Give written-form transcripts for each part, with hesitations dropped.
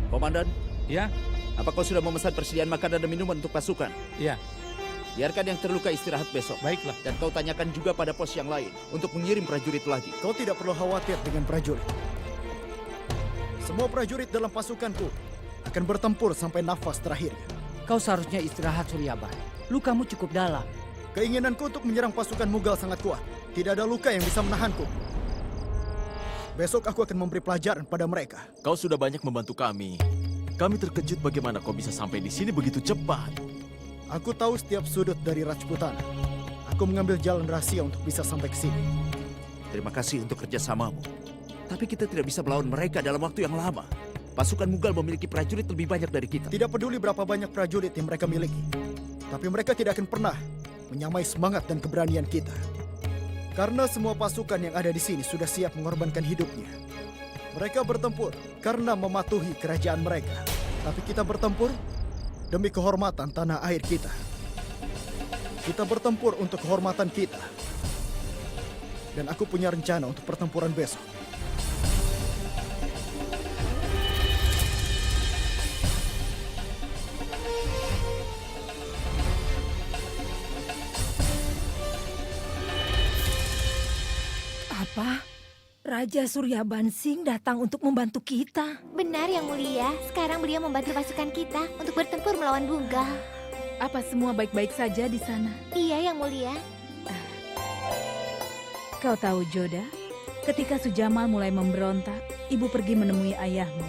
Komandan, Ya, apa kau sudah memesan persediaan makanan dan minuman untuk pasukan? ya, Biarkan yang terluka istirahat besok. baiklah. Dan kau tanyakan juga pada pos yang lain untuk mengirim prajurit lagi. Kau tidak perlu khawatir dengan prajurit. Semua prajurit dalam pasukanku akan bertempur sampai nafas terakhirnya. Kau seharusnya istirahat, Suryaban. Lukamu cukup dalam. Keinginanku untuk menyerang pasukan Mughal sangat kuat. Tidak ada luka yang bisa menahanku. Besok aku akan memberi pelajaran pada mereka. Kau sudah banyak membantu kami. Kami terkejut bagaimana kau bisa sampai di sini begitu cepat. Aku tahu setiap sudut dari Rajputana. Aku mengambil jalan rahasia untuk bisa sampai ke sini. Terima kasih untuk kerjasamamu. Tapi kita tidak bisa melawan mereka dalam waktu yang lama. Pasukan Mughal memiliki prajurit lebih banyak dari kita. Tidak peduli berapa banyak prajurit yang mereka miliki. Tapi mereka tidak akan pernah menyamai semangat dan keberanian kita. Karena semua pasukan yang ada di sini sudah siap mengorbankan hidupnya. Mereka bertempur karena mematuhi kerajaan mereka. Tapi kita bertempur demi kehormatan tanah air kita. Kita bertempur untuk kehormatan kita. Dan aku punya rencana untuk pertempuran besok. Apa? Raja Suryabansing datang untuk membantu kita. Benar, Yang Mulia. Sekarang beliau membantu pasukan kita untuk bertempur melawan Mughal. Apa semua baik-baik saja di sana? Iya, Yang Mulia. Kau tahu, Joda, ketika Sujamal mulai memberontak, ibu pergi menemui ayahmu.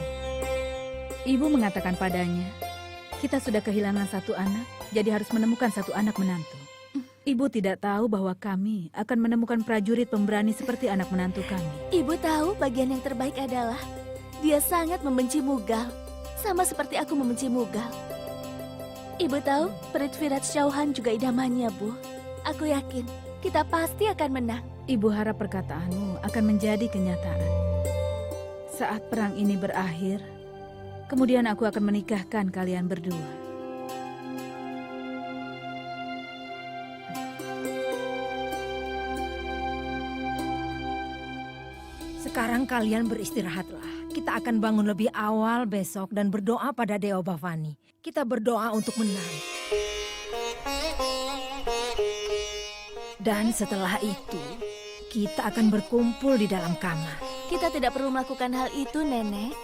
Ibu mengatakan padanya, kita sudah kehilangan satu anak, jadi harus menemukan satu anak menantu. Ibu tidak tahu bahwa kami akan menemukan prajurit pemberani seperti anak menantu kami. Ibu tahu bagian yang terbaik adalah dia sangat membenci Mughal, sama seperti aku membenci Mughal. Ibu tahu Prithviraj Chauhan juga idamannya, Bu. Aku yakin kita pasti akan menang. Ibu harap perkataanmu akan menjadi kenyataan. Saat perang ini berakhir, kemudian aku akan menikahkan kalian berdua. Sekarang kalian beristirahatlah. Kita akan bangun lebih awal besok dan berdoa pada Dewa Bhavani. Kita berdoa untuk menang. Dan setelah itu, kita akan berkumpul di dalam kamar. Kita tidak perlu melakukan hal itu, Nenek.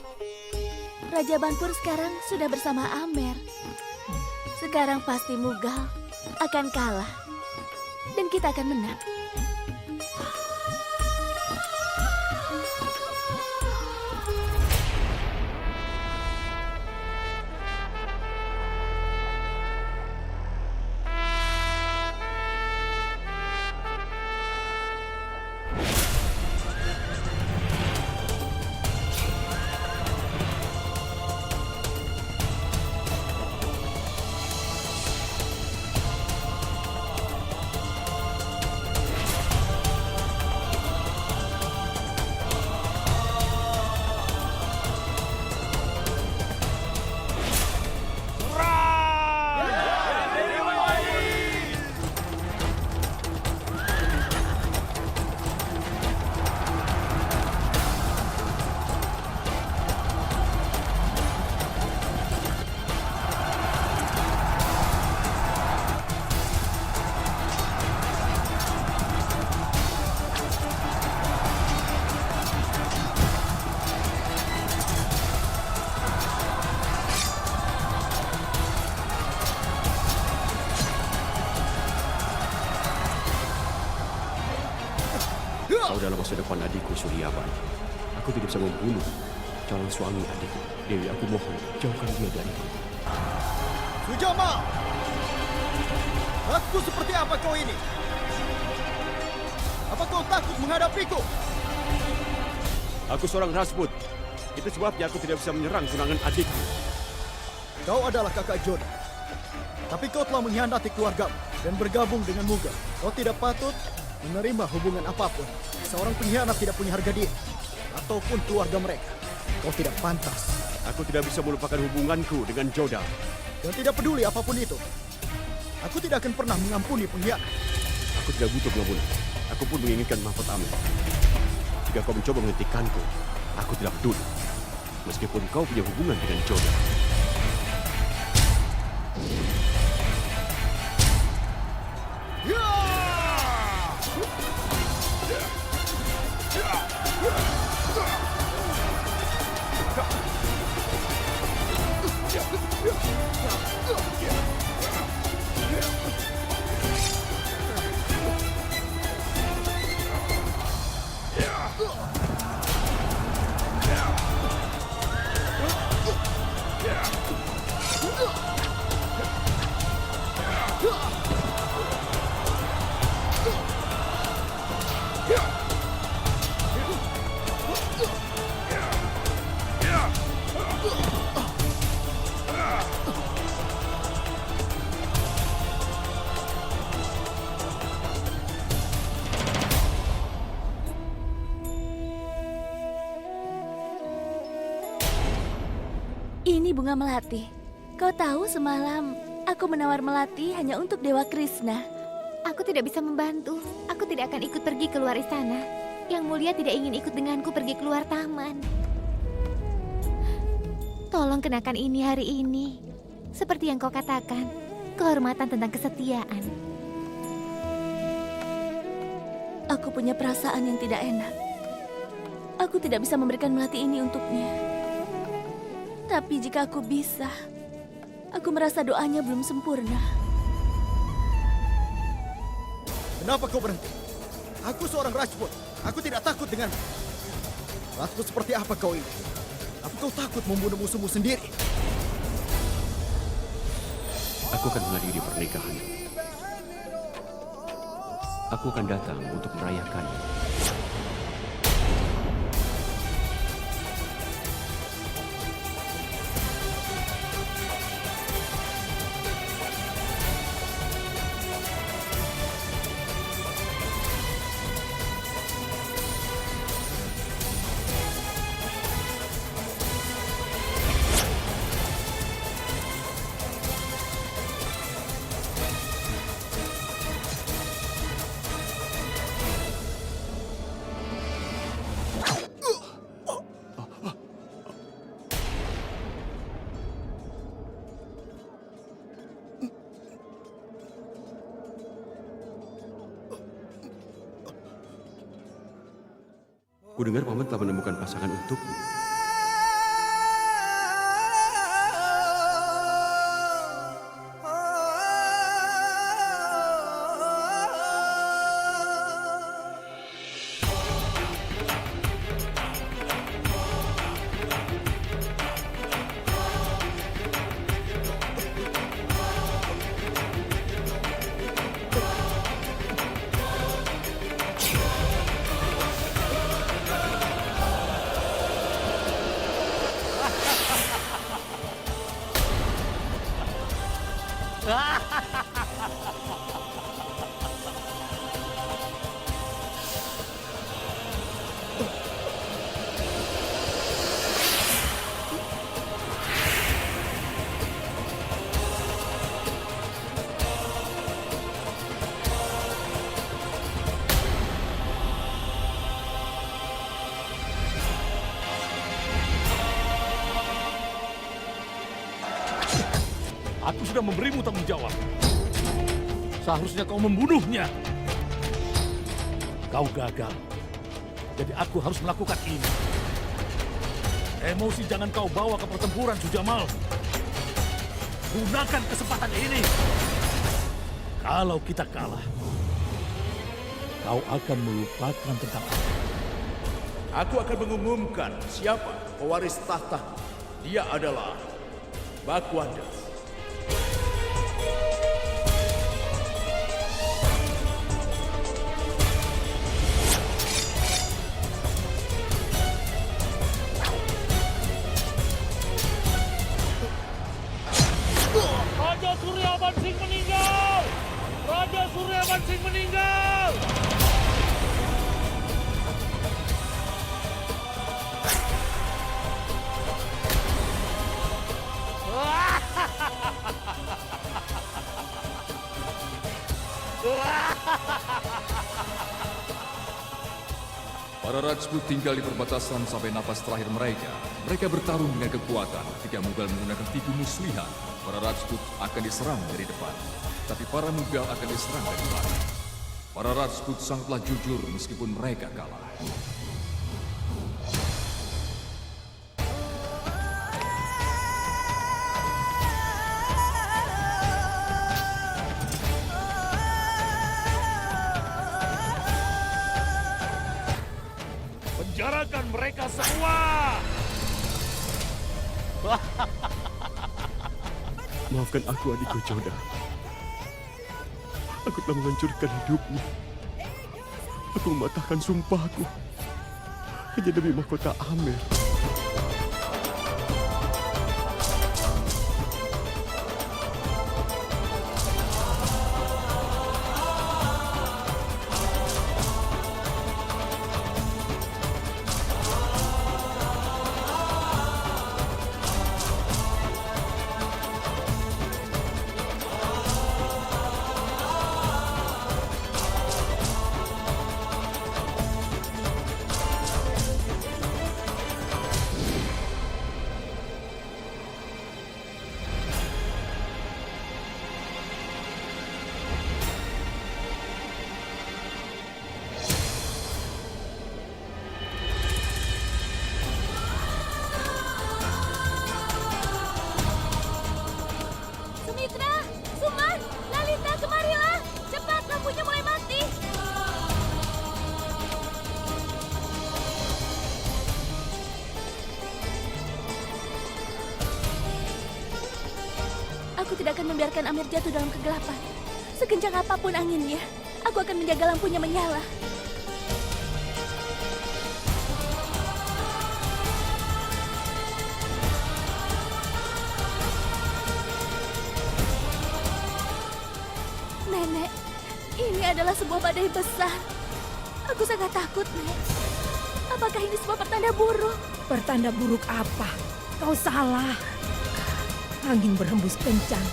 Raja Banpur sekarang sudah bersama Amer. Sekarang pasti Mughal akan kalah. Dan kita akan menang. Kau adalah masa depan adikku, Suryaban. Aku tidak bisa membunuh calon suami adikku. Dewi, aku mohon, jauhkan dia dariku. Sujamal! Aku seperti apa kau ini? Apa kau takut menghadapiku? Aku seorang Rajput. Itu sebabnya aku tidak bisa menyerang tunangan adikku. Kau adalah kakak Joda. Tapi kau telah mengkhianati keluargamu dan bergabung dengan Mughal. Kau tidak patut menerima hubungan apapun. Seorang pengkhianat tidak punya harga diri. Ataupun keluarga mereka. Kau tidak pantas. Aku tidak bisa melupakan hubunganku dengan Joda. Dan tidak peduli apapun itu. Aku tidak akan pernah mengampuni pengkhianat. Aku tidak butuh pengampunan. Aku pun menginginkan mahkota Amer. Jika kau mencoba menghentikanku, aku tidak peduli. meskipun kau punya hubungan dengan Joda. Ini bunga melati. Kau tahu semalam aku menawar melati hanya untuk Dewa Krishna. Aku tidak bisa membantu. Aku tidak akan ikut pergi keluar istana. Yang mulia tidak ingin ikut denganku pergi keluar taman. Tolong kenakan ini hari ini. Seperti yang kau katakan, kehormatan tentang kesetiaan. Aku punya perasaan yang tidak enak. Aku tidak bisa memberikan melati ini untuknya. Tapi jika aku bisa, aku merasa doanya belum sempurna. Kenapa kau berhenti? Aku seorang Rajput. Aku tidak takut denganmu. Rajput seperti apa kau ini? Apa kau takut membunuh musuhmu sendiri? Aku akan menghadiri pernikahan. Aku akan datang untuk merayakannya. Kudengar Paman telah menemukan pasangan untukmu. Aku sudah memberimu tanggung jawab. Seharusnya kau membunuhnya. Kau gagal. Jadi aku harus melakukan ini. Emosi jangan kau bawa ke pertempuran, Sujamal. Gunakan kesempatan ini. Kalau kita kalah, kau akan melupakan tentang aku. Aku akan mengumumkan siapa pewaris tahta. Dia adalah Bakwanda. Raja Suryawansing meninggal! Raja Suryawansing meninggal! Para Rajput tinggal di perbatasan sampai napas terakhir mereka. Mereka bertarung dengan kekuatan. Ketika Mughal menggunakan tipu muslihat, para Rajput akan diserang dari depan. Tapi para Mughal akan diserang dari belakang. Para Rajput sangatlah jujur meskipun mereka kalah. Penjarakan mereka semua! Maafkan aku adikku Joda. Aku telah menghancurkan hidupmu. Aku mematahkan sumpahku hanya demi mahkota Amer. Sumitra, Suman, Lalita, kemarilah. Cepat, lampunya mulai mati. Aku tidak akan membiarkan Amir jatuh dalam kegelapan. Sekencang apapun anginnya, aku akan menjaga lampunya menyala. Nenek, ini adalah sebuah badai besar. Aku sangat takut, Nek. Apakah ini sebuah pertanda buruk? Pertanda buruk apa? Kau salah. Angin berhembus kencang,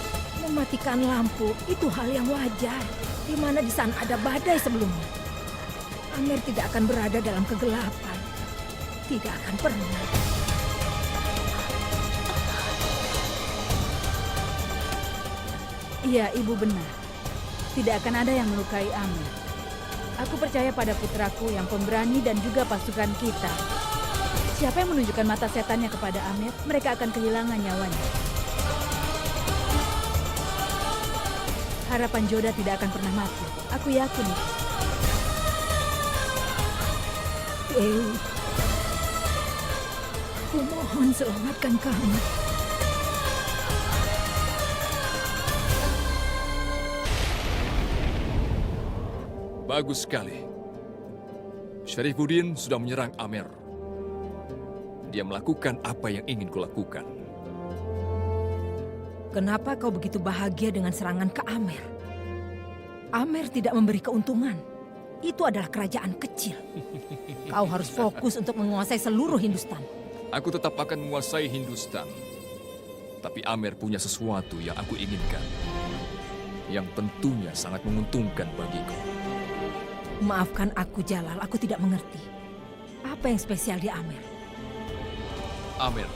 mematikan lampu itu hal yang wajar. Di mana di sana ada badai sebelumnya. Amer tidak akan berada dalam kegelapan. Tidak akan pernah. Iya, Ibu benar. Tidak akan ada yang melukai Amir. Aku percaya pada putraku yang pemberani dan juga pasukan kita. Siapa yang menunjukkan mata setannya kepada Amir, mereka akan kehilangan nyawanya. Harapan Joda tidak akan pernah mati. Aku yakin. Dewi, aku mohon selamatkan kami. Bagus sekali. Syarifuddin sudah menyerang Amer. Dia melakukan apa yang ingin kulakukan. Kenapa kau begitu bahagia dengan serangan ke Amer? Amer tidak memberi keuntungan. Itu adalah kerajaan kecil. Kau harus fokus untuk menguasai seluruh Hindustan. Aku tetap akan menguasai Hindustan. Tapi Amer punya sesuatu yang aku inginkan. Yang tentunya sangat menguntungkan bagiku. Maafkan aku, Jalal. Aku tidak mengerti. Apa yang spesial di Amer? Amer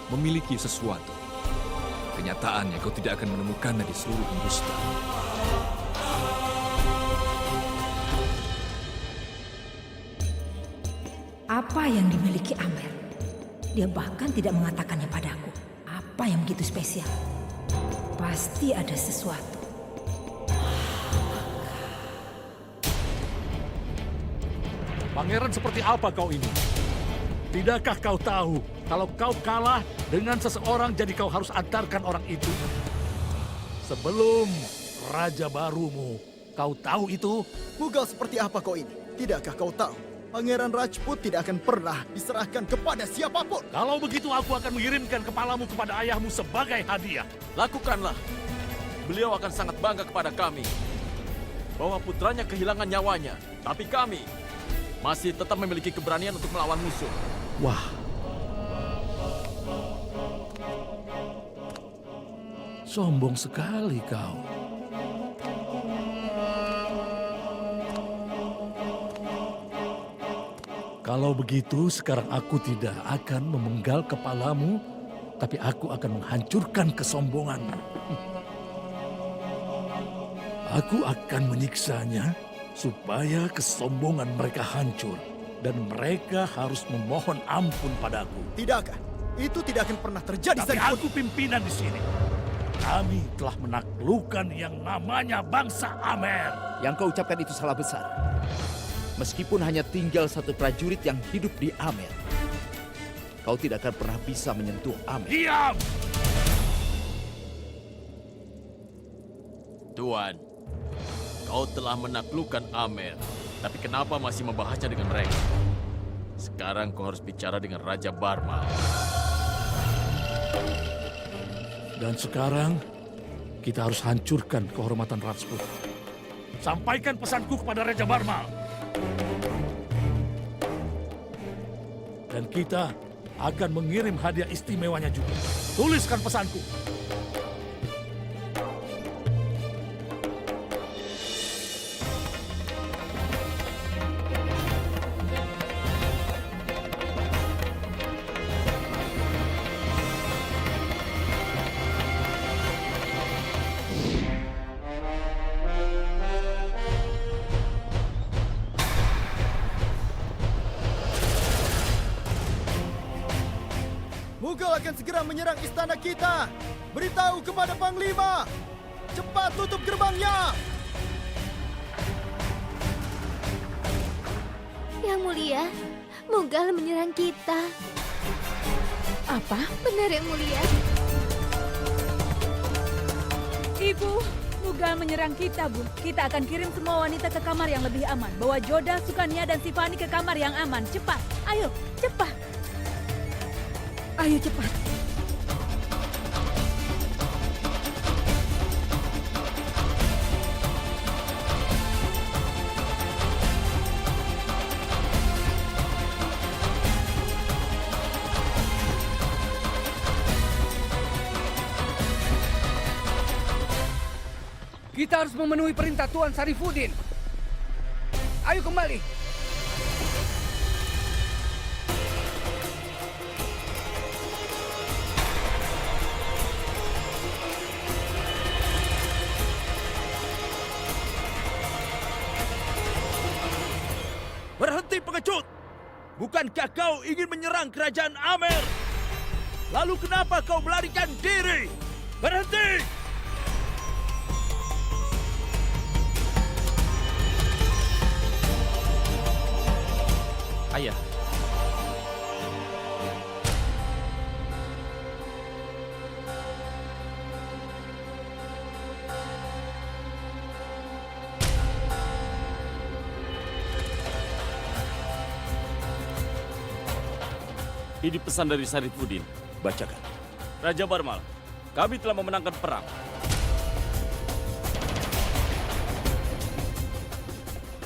memiliki sesuatu. Kenyataannya kau tidak akan menemukannya di seluruh Hindustan. Apa yang dimiliki Amer? Dia bahkan tidak mengatakannya padaku. Apa yang begitu spesial? Pasti ada sesuatu. Pangeran seperti apa kau ini? Tidakkah kau tahu kalau kau kalah dengan seseorang jadi kau harus antarkan orang itu? Sebelum raja barumu, kau tahu itu? Mughal seperti apa kau ini? Tidakkah kau tahu? Pangeran Rajput tidak akan pernah diserahkan kepada siapapun. Kalau begitu aku akan mengirimkan kepalamu kepada ayahmu sebagai hadiah. Lakukanlah. Beliau akan sangat bangga kepada kami. Bahwa putranya kehilangan nyawanya. Tapi kami masih tetap memiliki keberanian untuk melawan musuh. Wah. Sombong sekali kau. Kalau begitu, sekarang aku tidak akan memenggal kepalamu, tapi aku akan menghancurkan kesombonganmu. Aku akan menyiksanya supaya kesombongan mereka hancur dan mereka harus memohon ampun padaku. Tidak akan. Itu tidak akan pernah terjadi. Tapi Saripudin. aku pimpinan di sini. Kami telah menaklukkan yang namanya bangsa Amer. Yang kau ucapkan itu salah besar. Meskipun hanya tinggal satu prajurit yang hidup di Amer, kau tidak akan pernah bisa menyentuh Amer. Diam! Tuan, kau telah menaklukkan Amer, tapi kenapa masih membahasnya dengan mereka? Sekarang kau harus bicara dengan Raja Barmal. Dan sekarang, kita harus hancurkan kehormatan Rajput. Sampaikan pesanku kepada Raja Barmal. Dan kita akan mengirim hadiah istimewanya juga. Tuliskan pesanku. Mughal akan segera menyerang istana kita. Beritahu kepada Panglima. Cepat tutup gerbangnya. Yang mulia, Mughal menyerang kita. Apa? Benar, Yang mulia. Ibu, Mughal menyerang kita, Bu. Kita akan kirim semua wanita ke kamar yang lebih aman. Bawa Joda, Sukanya, dan Sifani ke kamar yang aman. Cepat, ayo, cepat. Ayo cepat. Kita harus memenuhi perintah Tuan Sarifudin. Ayo kembali. Berhenti pengecut! Bukankah kau ingin menyerang kerajaan Amer? Lalu kenapa kau melarikan diri? Berhenti! Ayah, ini pesan dari Sarifudin. Bacakan. Raja Barmal, kami telah memenangkan perang.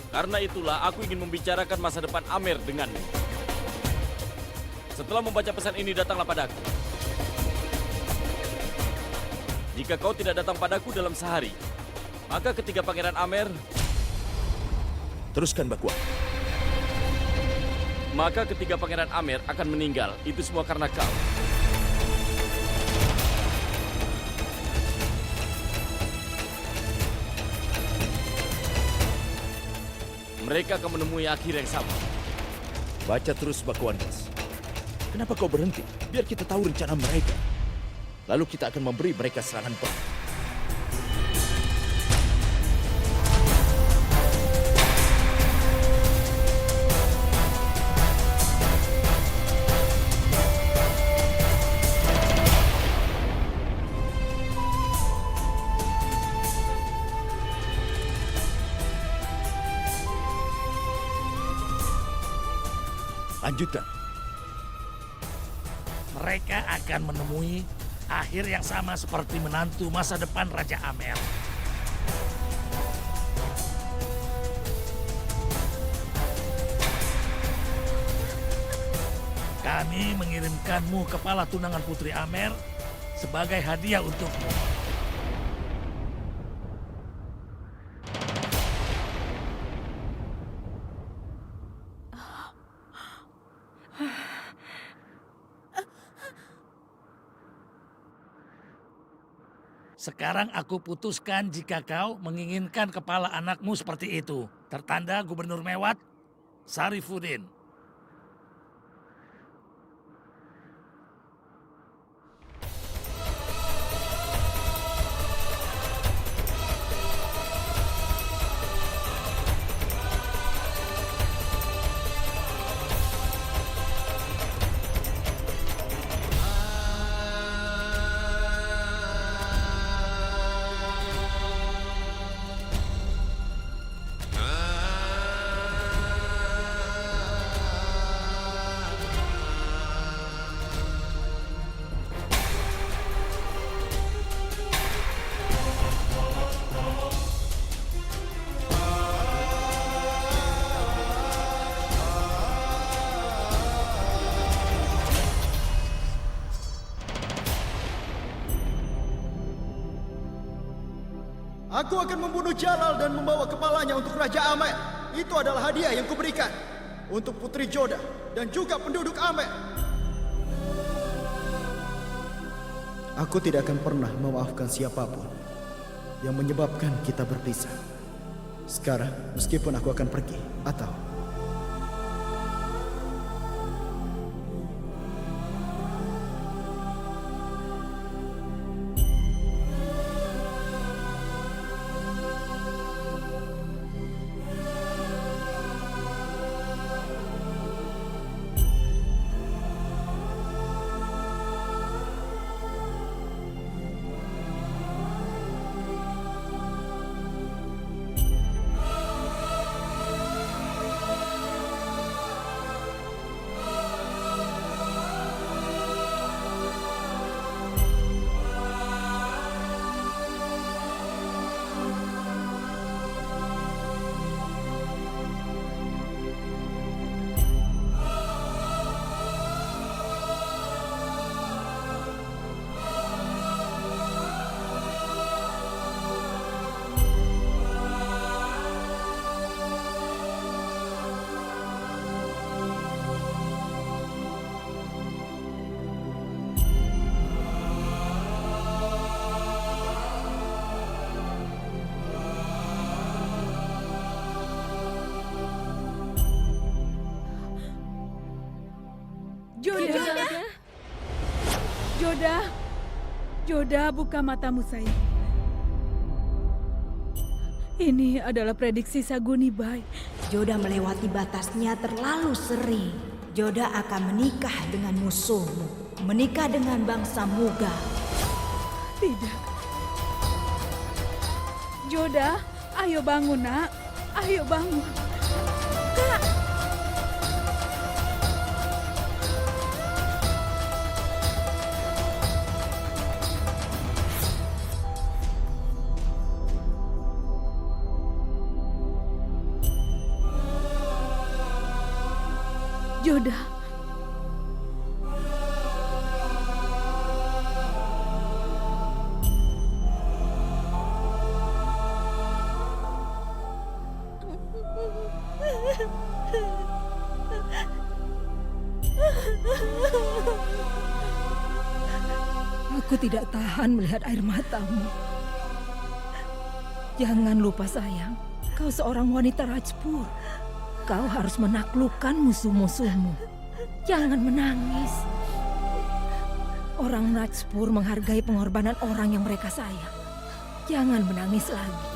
Karena itulah aku ingin membicarakan masa depan Amer denganmu. Setelah membaca pesan ini, datanglah padaku. Jika kau tidak datang padaku dalam sehari, maka ketiga pangeran Amer, Teruskan, Bakwan. maka ketiga pangeran Amer akan meninggal. Itu semua karena kau. Mereka akan menemui akhir yang sama. Baca terus, Bakwan Das. Kenapa kau berhenti? Biar kita tahu rencana mereka. Lalu kita akan memberi mereka serangan perang. Lanjutkan. Mereka akan menemui akhir yang sama seperti menantu masa depan Raja Amer. Kami mengirimkanmu kepala tunangan Putri Amer sebagai hadiah untukmu. Sekarang aku putuskan jika kau menginginkan kepala anakmu seperti itu. Tertanda Gubernur Mewat, Sarifuddin. Aku akan membunuh Jalal dan membawa kepalanya untuk Raja Amer. Itu adalah hadiah yang kuberikan untuk Putri Jodah dan juga penduduk Amer. Aku tidak akan pernah memaafkan siapapun yang menyebabkan kita berpisah. Sekarang, meskipun aku akan pergi atau Jodah, buka matamu sayang. Ini adalah prediksi Saguni Bai. Jodah melewati batasnya terlalu sering. Jodah akan menikah dengan musuhmu. Menikah dengan bangsa Mughal. Tidak. Jodah, ayo bangun nak. Ayo bangun. Kak. Jodah. Aku tidak tahan melihat air matamu. Jangan lupa sayang, kau seorang wanita Rajpur. Kau harus menaklukkan musuh-musuhmu. Jangan menangis. Orang Rajpur menghargai pengorbanan orang yang mereka sayang. Jangan menangis lagi.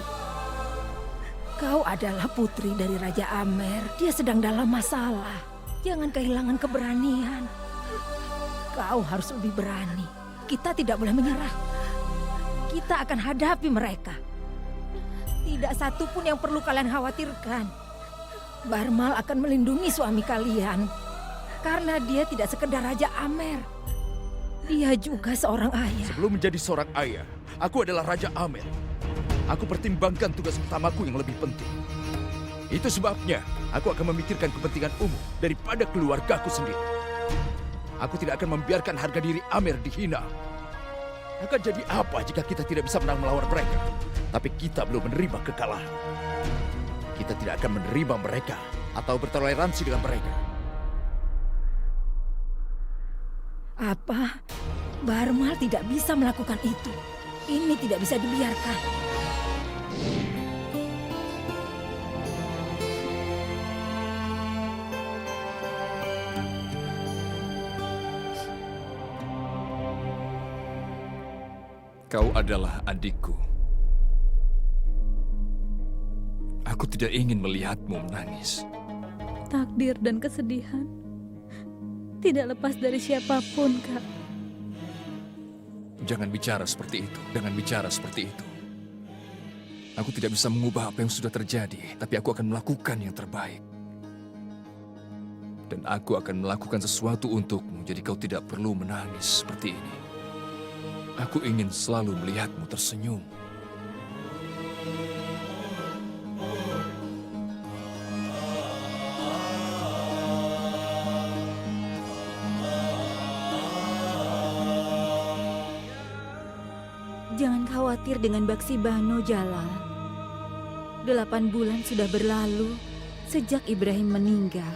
Kau adalah putri dari Raja Amer. Dia sedang dalam masalah. Jangan kehilangan keberanian. Kau harus lebih berani. Kita tidak boleh menyerah. Kita akan hadapi mereka. Tidak satu pun yang perlu kalian khawatirkan. Barmal akan melindungi suami kalian. Karena dia tidak sekedar Raja Amer. Dia juga seorang ayah. Sebelum menjadi seorang ayah, aku adalah Raja Amer. Aku pertimbangkan tugas utamaku yang lebih penting. Itu sebabnya aku akan memikirkan kepentingan umum daripada keluargaku sendiri. Aku tidak akan membiarkan harga diri Amer dihina. Akan jadi apa jika kita tidak bisa menang melawan mereka? Tapi kita belum menerima kekalahan. Kita tidak akan menerima mereka atau bertoleransi dengan mereka. Apa? Barmal tidak bisa melakukan itu. Ini tidak bisa dibiarkan. Kau adalah adikku. Aku tidak ingin melihatmu menangis. Takdir dan kesedihan tidak lepas dari siapapun, Kak. Jangan bicara seperti itu. Jangan bicara seperti itu. Aku tidak bisa mengubah apa yang sudah terjadi, tapi aku akan melakukan yang terbaik. Dan aku akan melakukan sesuatu untukmu, jadi kau tidak perlu menangis seperti ini. Aku ingin selalu melihatmu tersenyum. Jangan khawatir dengan Baksi Bano, Jalal. 8 bulan sudah berlalu sejak Ibrahim meninggal.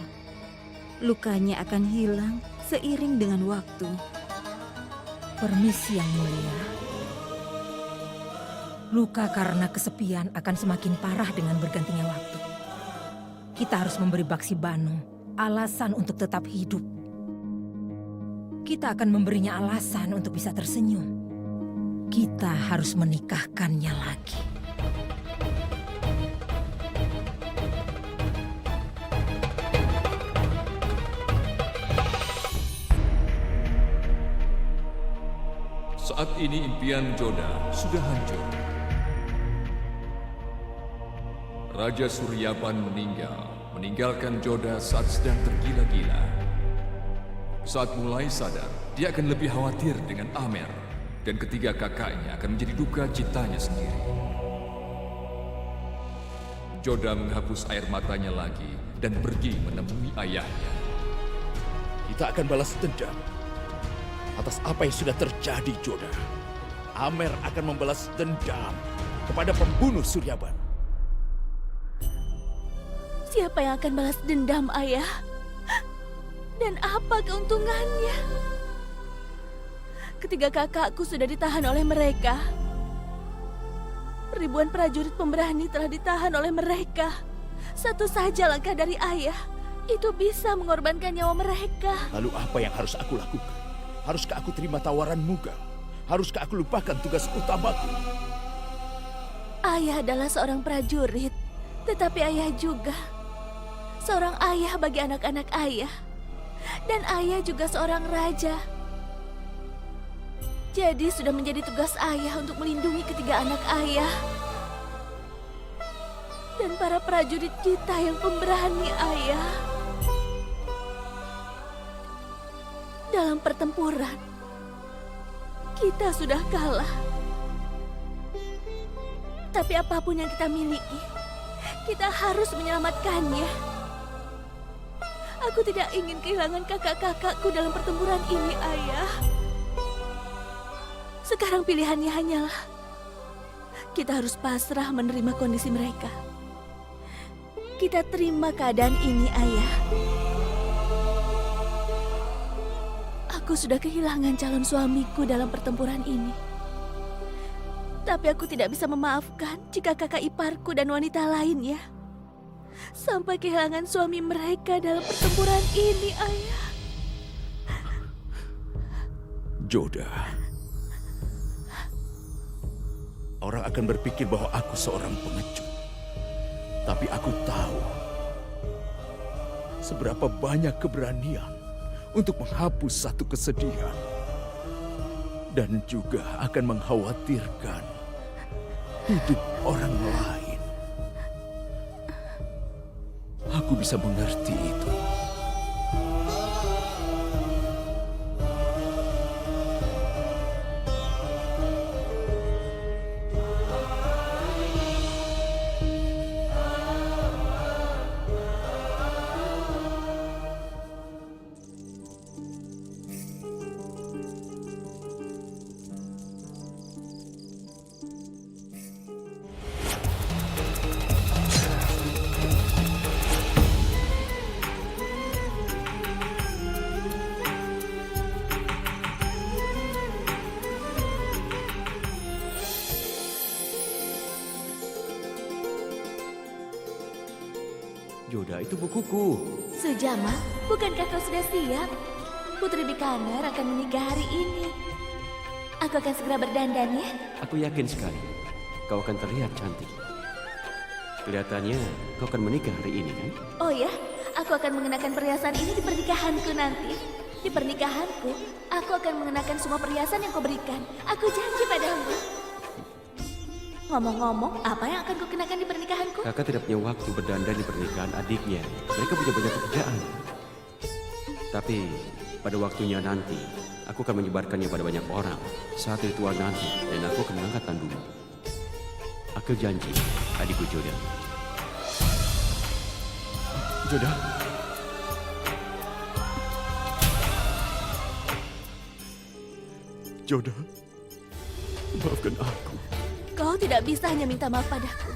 Lukanya akan hilang seiring dengan waktu. Permisi, Yang Mulia. Luka karena kesepian akan semakin parah dengan bergantinya waktu. Kita harus memberi Baksi Bano alasan untuk tetap hidup. Kita akan memberinya alasan untuk bisa tersenyum. Kita harus menikahkannya lagi. Saat ini impian Joda sudah hancur. Raja Suryaban meninggalkan Joda saat sedang tergila-gila. Saat mulai sadar, dia akan lebih khawatir dengan Amer, dan ketiga kakaknya akan menjadi duka citanya sendiri. Joda menghapus air matanya lagi dan pergi menemui ayahnya. Kita akan balas dendam atas apa yang sudah terjadi, Joda. Amer akan membalas dendam kepada pembunuh Suryaban. Siapa yang akan balas dendam, Ayah? Dan apa keuntungannya? Ketiga kakakku sudah ditahan oleh mereka. Ribuan prajurit pemberani telah ditahan oleh mereka. Satu saja langkah dari Ayah, itu bisa mengorbankan nyawa mereka. Lalu apa yang harus aku lakukan? Haruskah aku terima tawaran Mughal? Haruskah aku lupakan tugas utamaku? Ayah adalah seorang prajurit, tetapi Ayah juga seorang ayah bagi anak-anak Ayah. Dan Ayah juga seorang raja. Jadi sudah menjadi tugas Ayah untuk melindungi ketiga anak Ayah. Dan para prajurit kita yang pemberani, Ayah. Dalam pertempuran, kita sudah kalah. Tapi apapun yang kita miliki, kita harus menyelamatkannya. Aku tidak ingin kehilangan kakak-kakakku dalam pertempuran ini, Ayah. Sekarang pilihannya hanyalah kita harus pasrah menerima kondisi mereka. Kita terima keadaan ini, Ayah. Aku sudah kehilangan calon suamiku dalam pertempuran ini. Tapi aku tidak bisa memaafkan jika kakak iparku dan wanita lainnya sampai kehilangan suami mereka dalam pertempuran ini, Ayah. Joda, orang akan berpikir bahwa aku seorang pengecut. Tapi aku tahu seberapa banyak keberanian untuk menghapus satu kesedihan. Dan juga akan mengkhawatirkan hidup orang lain. Aku bisa mengerti itu. Joda, itu bukuku. Sujama, bukankah kau sudah siap? Putri Bikaner akan menikah hari ini. Aku akan segera berdandan ya. Aku yakin sekali, kau akan terlihat cantik. Kelihatannya kau akan menikah hari ini, kan? Oh ya, aku akan mengenakan perhiasan ini di pernikahanku nanti. Di pernikahanku, aku akan mengenakan semua perhiasan yang kau berikan. Aku janji padamu. Ngomong-ngomong, apa yang akan kau kenakan di pernikahanku? Kakak tidak punya waktu berdandan di pernikahan adiknya. Mereka punya banyak pekerjaan. Tapi pada waktunya nanti, aku akan menyebarkannya pada banyak orang. Saat ritual nanti, dan aku akan mengangkat tandumu. Aku janji, adikku Joda. Joda? Joda, maafkan aku. Kau tidak bisa hanya minta maaf padaku.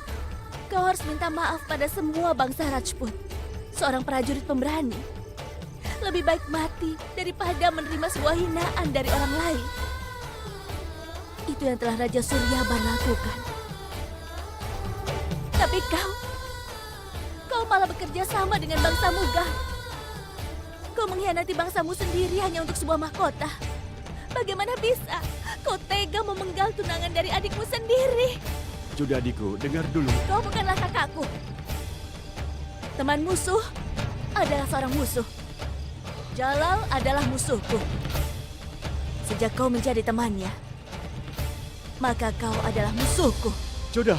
Kau harus minta maaf pada semua bangsa Rajput. Seorang prajurit pemberani lebih baik mati daripada menerima sebuah hinaan dari orang lain. Itu yang telah Raja Suryaban lakukan. Tapi kau malah bekerja sama dengan bangsa Mughal. Kau mengkhianati bangsamu sendiri hanya untuk sebuah mahkota. Bagaimana bisa kau tega memenggal tunangan dari adikmu sendiri? Joda adikku, dengar dulu. Kau bukanlah kakakku. Teman musuh adalah seorang musuh. Jalal adalah musuhku. Sejak kau menjadi temannya, maka kau adalah musuhku. Joda.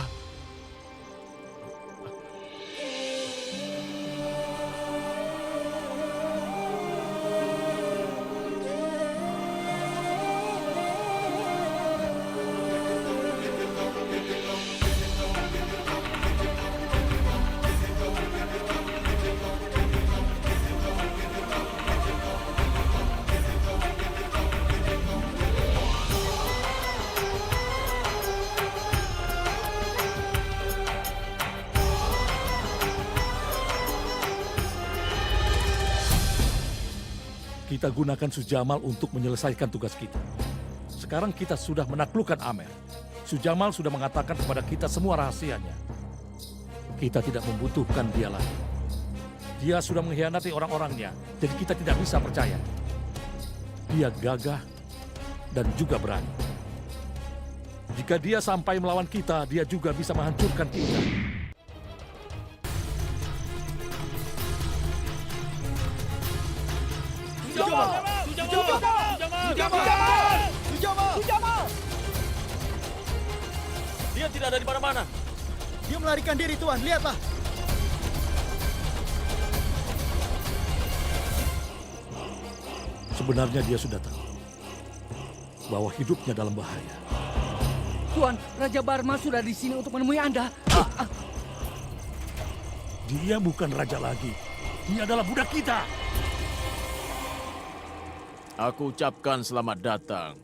Kita gunakan Sujamal untuk menyelesaikan tugas kita. Sekarang kita sudah menaklukkan Amer. Sujamal sudah mengatakan kepada kita semua rahasianya. Kita tidak membutuhkan dia lagi. Dia sudah mengkhianati orang-orangnya, jadi kita tidak bisa percaya. Dia gagah dan juga berani. Jika dia sampai melawan kita, dia juga bisa menghancurkan kita. Dia tidak ada di mana-mana. Dia melarikan diri, Tuan. Lihatlah. Sebenarnya dia sudah tahu bahwa hidupnya dalam bahaya. Tuan, Raja Barma sudah di sini untuk menemui Anda. Dia bukan raja lagi. Dia adalah budak kita. Aku ucapkan selamat datang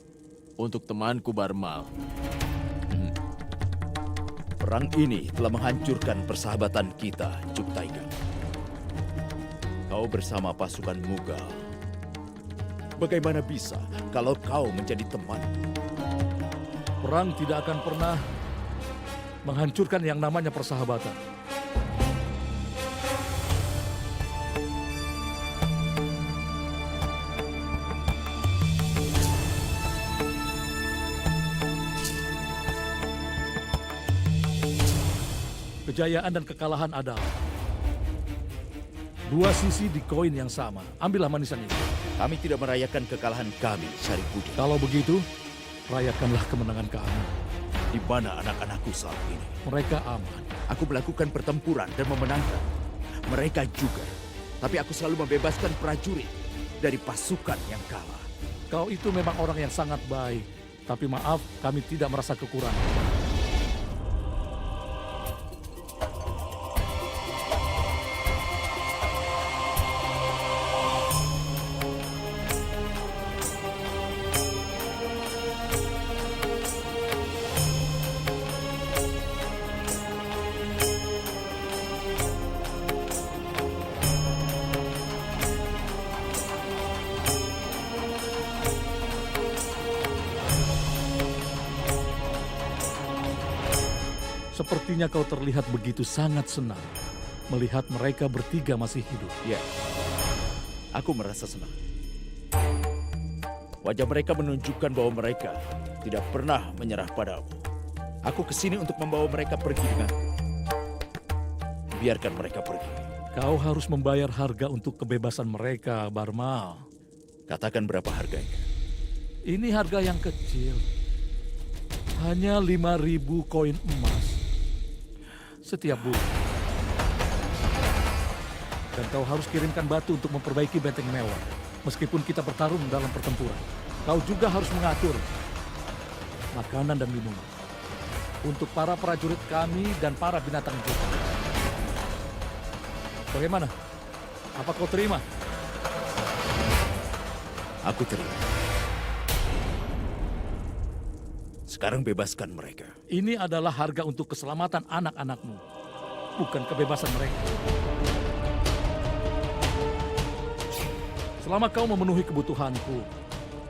untuk temanku Barmal. Perang ini telah menghancurkan persahabatan kita, Cuk Taiga. Kau bersama pasukan Mughal. Bagaimana bisa kalau kau menjadi teman? Perang tidak akan pernah menghancurkan yang namanya persahabatan. Kejayaan dan kekalahan adalah dua sisi di koin yang sama. Ambillah manisan ini. Kami tidak merayakan kekalahan kami, Syarifuddin. Kalau begitu, rayakanlah kemenangan kami. Di mana anak-anakku saat ini? Mereka aman. Aku melakukan pertempuran dan memenangkan. Mereka juga. Tapi aku selalu membebaskan prajurit dari pasukan yang kalah. Kau itu memang orang yang sangat baik. Tapi maaf, kami tidak merasa kekurangan. Sepertinya kau terlihat begitu sangat senang. melihat mereka bertiga masih hidup. Ya, aku merasa senang. Wajah mereka menunjukkan bahwa mereka tidak pernah menyerah padamu. Aku kesini untuk membawa mereka pergi denganku. Biarkan mereka pergi. Kau harus membayar harga untuk kebebasan mereka, Barmal. Katakan berapa harganya? Ini harga yang kecil. Hanya 5.000 koin emas setiap bulan. Dan kau harus kirimkan batu untuk memperbaiki benteng mewah. Meskipun kita bertarung dalam pertempuran, kau juga harus mengatur makanan dan minuman untuk para prajurit kami dan para binatang kita. Bagaimana? Apa kau terima? Aku terima. Sekarang bebaskan mereka. Ini adalah harga untuk keselamatan anak-anakmu, bukan kebebasan mereka. Selama kau memenuhi kebutuhanku,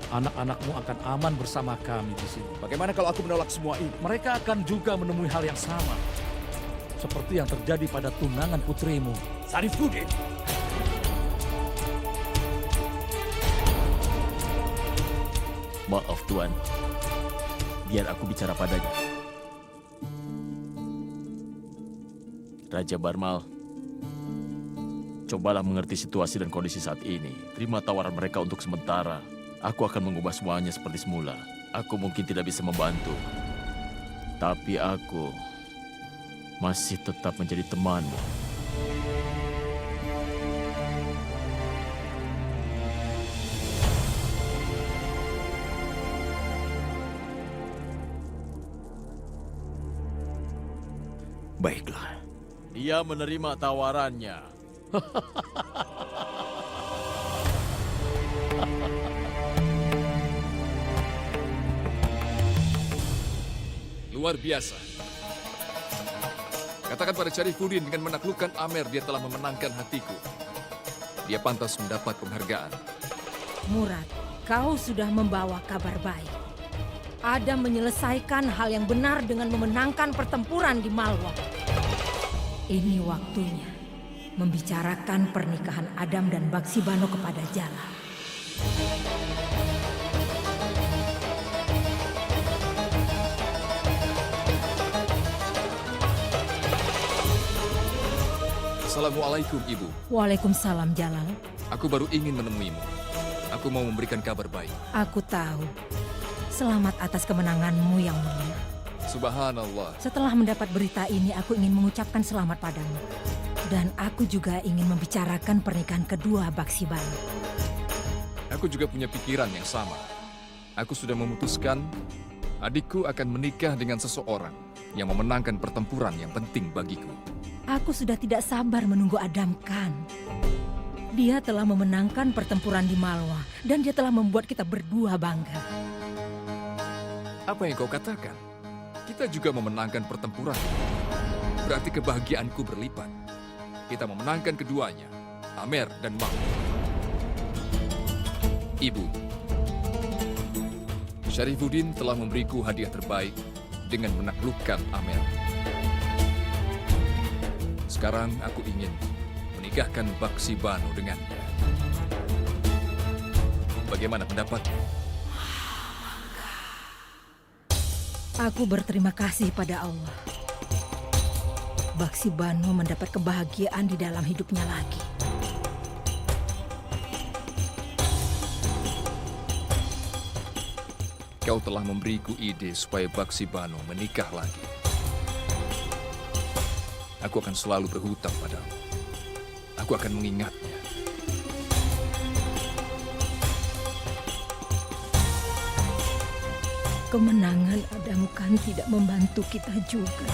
anak-anakmu akan aman bersama kami di sini. Bagaimana kalau aku menolak semua ini? Mereka akan juga menemui hal yang sama, seperti yang terjadi pada tunangan putrimu, Sarifuddin. Maaf Tuan, biar aku bicara padanya. Raja Barmal, cobalah mengerti situasi dan kondisi saat ini. Terima tawaran mereka untuk sementara. Aku akan mengubah semuanya seperti semula. Aku mungkin tidak bisa membantu, tapi aku masih tetap menjadi temanmu. Baiklah. Dia menerima tawarannya. Luar biasa. Katakan pada Syarifuddin dengan menaklukkan Amer, dia telah memenangkan hatiku. Dia pantas mendapat penghargaan. Murad, kau sudah membawa kabar baik. Adam menyelesaikan hal yang benar dengan memenangkan pertempuran di Malwa. Ini waktunya membicarakan pernikahan Adam dan Baksibano kepada Jala. Assalamualaikum, Ibu. Waalaikumsalam, Jalal. Aku baru ingin menemuimu. Aku mau memberikan kabar baik. Aku tahu. Selamat atas kemenanganmu yang mulia. Subhanallah. Setelah mendapat berita ini, aku ingin mengucapkan selamat padamu. Dan aku juga ingin membicarakan pernikahan kedua Baksibano. Aku juga punya pikiran yang sama. Aku sudah memutuskan adikku akan menikah dengan seseorang yang memenangkan pertempuran yang penting bagiku. Aku sudah tidak sabar menunggu Adam Khan. Dia telah memenangkan pertempuran di Malwa dan dia telah membuat kita berdua bangga. Apa yang kau katakan? Kita juga memenangkan pertempuran. Berarti kebahagiaanku berlipat. Kita memenangkan keduanya, Amer dan Mang. Ibu, Syarifuddin telah memberiku hadiah terbaik dengan menaklukkan Amer. Sekarang aku ingin menikahkan Baksibano dengannya. Bagaimana pendapatmu? Aku berterima kasih pada Allah. Baksibano mendapat kebahagiaan di dalam hidupnya lagi. Kau telah memberiku ide supaya Baksibano menikah lagi. Aku akan selalu berhutang padamu. Aku akan mengingatnya. Kemenangan Adam Khan tidak membantu kita juga.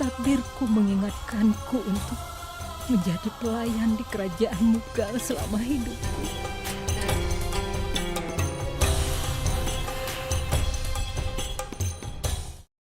Takdirku mengingatkanku untuk menjadi pelayan di kerajaan Mughal selama hidupku.